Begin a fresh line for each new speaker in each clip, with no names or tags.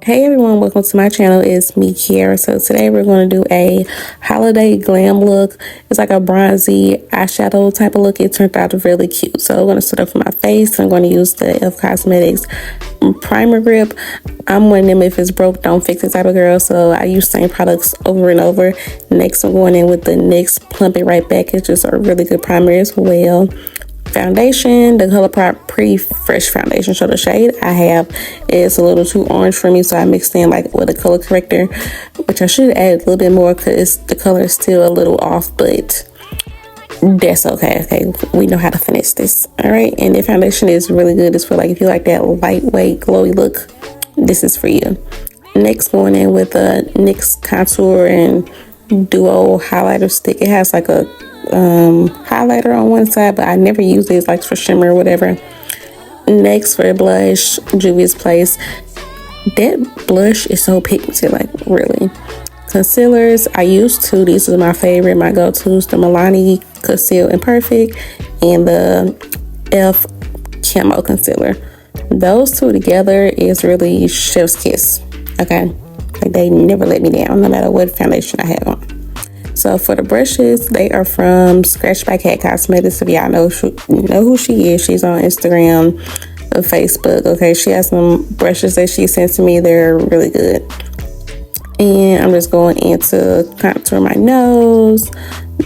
Hey everyone, welcome to my channel. It's me, Kiara. So today we're going to do a holiday glam look. It's like a bronzy eyeshadow type of look. It turned out really cute. So I'm going to start off with my face. I'm going to use the e.l.f. Cosmetics primer grip. I'm one of them if it's broke, don't fix it type of girl. So I use same products over and over. Next, I'm going in with the NYX Plump It Right Back. It's just a really good primer as well. Foundation, the ColourPop Pretty Fresh foundation. So the shade I have is a little too orange for me, so I mixed in like with a color corrector, which I should add a little bit more because the color is still a little off, but that's okay. Okay, we know how to finish this. All right, and the foundation is really good. It's for like if you like that lightweight glowy look, this is for you. Next, going in with a NYX contour and duo highlighter stick. It has like a highlighter on one side, but I never use it like for shimmer or whatever. Next, for blush, Juvia's Place. That blush is so pigmented, like really. Concealers, I use two. These are my favorite, my go-tos: the Milani Conceal Imperfect and the e.l.f. Camo Concealer. Those two together is really chef's kiss. Okay, like they never let me down no matter what foundation I have on. So for the brushes, they are from Scratch by Kat Cosmetics. If y'all know who she is, she's on Instagram or Facebook. Okay, she has some brushes that she sent to me. They're really good. And I'm just going into contour my nose,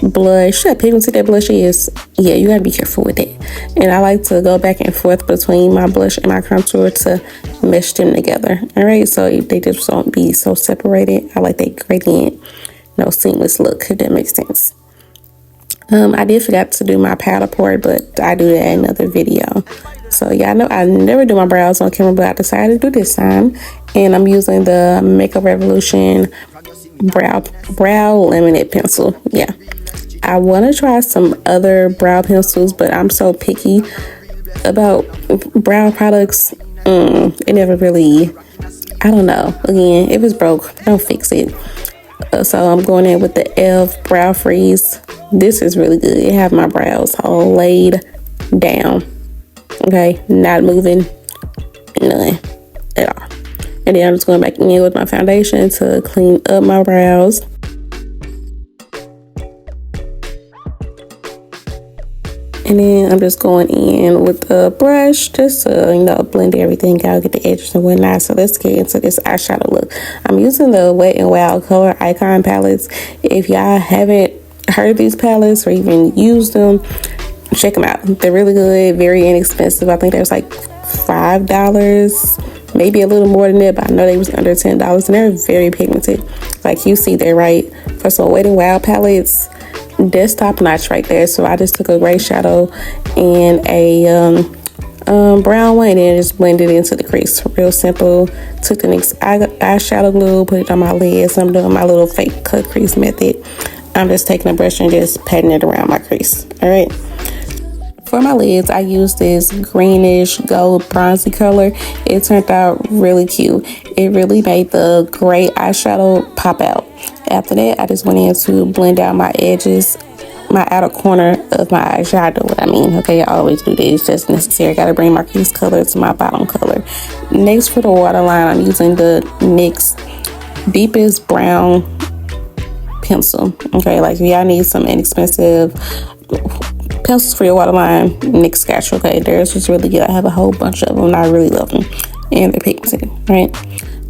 blush. How pigmented that blush is. Yeah, you gotta be careful with it. And I like to go back and forth between my blush and my contour to mesh them together. All right, so they just don't be so separated. I like that gradient. No seamless look, if that makes sense. I did forget to do my powder part, but I do that in another video. So y'all know I never do my brows on camera, but I decided to do this time. And I'm using the Makeup Revolution brow laminate pencil. Yeah, I want to try some other brow pencils, but I'm so picky about brow products. It never really, I don't know. Again, if it's broke, don't fix it. So I'm going in with the e.l.f. Brow Freeze. This is really good. It have my brows all laid down. Okay, not moving, none at all. And then I'm just going back in with my foundation to clean up my brows. And then I'm just going in with the brush just to, blend everything out, get the edges and whatnot. So let's get into this eyeshadow look. I'm using the Wet n Wild Color Icon palettes. If y'all haven't heard of these palettes or even used them, check them out. They're really good, very inexpensive. I think they was like $5, maybe a little more than that, but I know they was under $10, and they're very pigmented. Like you see there, right? For some Wet n Wild palettes, that's top notch right there. So I just took a gray shadow and a brown one and then just blended it into the crease. Real simple. Took the NYX eyeshadow glue, put it on my lids. I'm doing my little fake cut crease method. I'm just taking a brush and just patting it around my crease. All right. For my lids, I used this greenish gold bronzy color. It turned out really cute. It really made the gray eyeshadow pop out. After that, I just went in to blend out my edges, my outer corner of my eyes. Y'all know what I mean. Okay, I always do this. It's just necessary. Got to bring my crease color to my bottom color. Next, for the waterline, I'm using the NYX Deepest Brown pencil. Okay, like if y'all need some inexpensive pencils for your waterline, NYX got you. Okay, theirs is really good. I have a whole bunch of them and I really love them, and they're pigmented, right?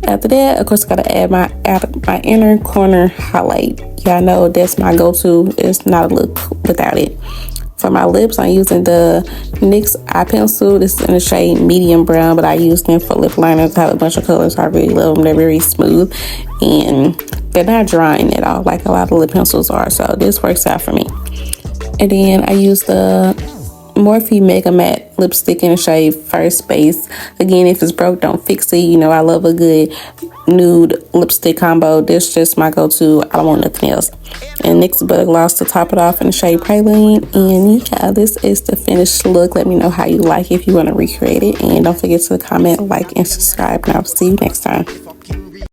After that, of course, I gotta add my inner corner highlight. Y'all know that's my go-to. It's not a look without it. For my lips, I'm using the NYX eye pencil. This is in the shade medium brown, but I use them for lip liners. I have a bunch of colors. I really love them. They're very smooth and they're not drying at all like a lot of lip pencils are. So this works out for me. And then I use the Morphe Mega Matte lipstick in the shade First Base. Again, if it's broke, don't fix it. I love a good nude lipstick combo. This is just my go-to. I don't want nothing else. And NYX Butter Gloss to top it off in the shade Praline. And yeah, this is the finished look. Let me know how you like it if you want to recreate it. And don't forget to comment, like, and subscribe. And I'll see you next time.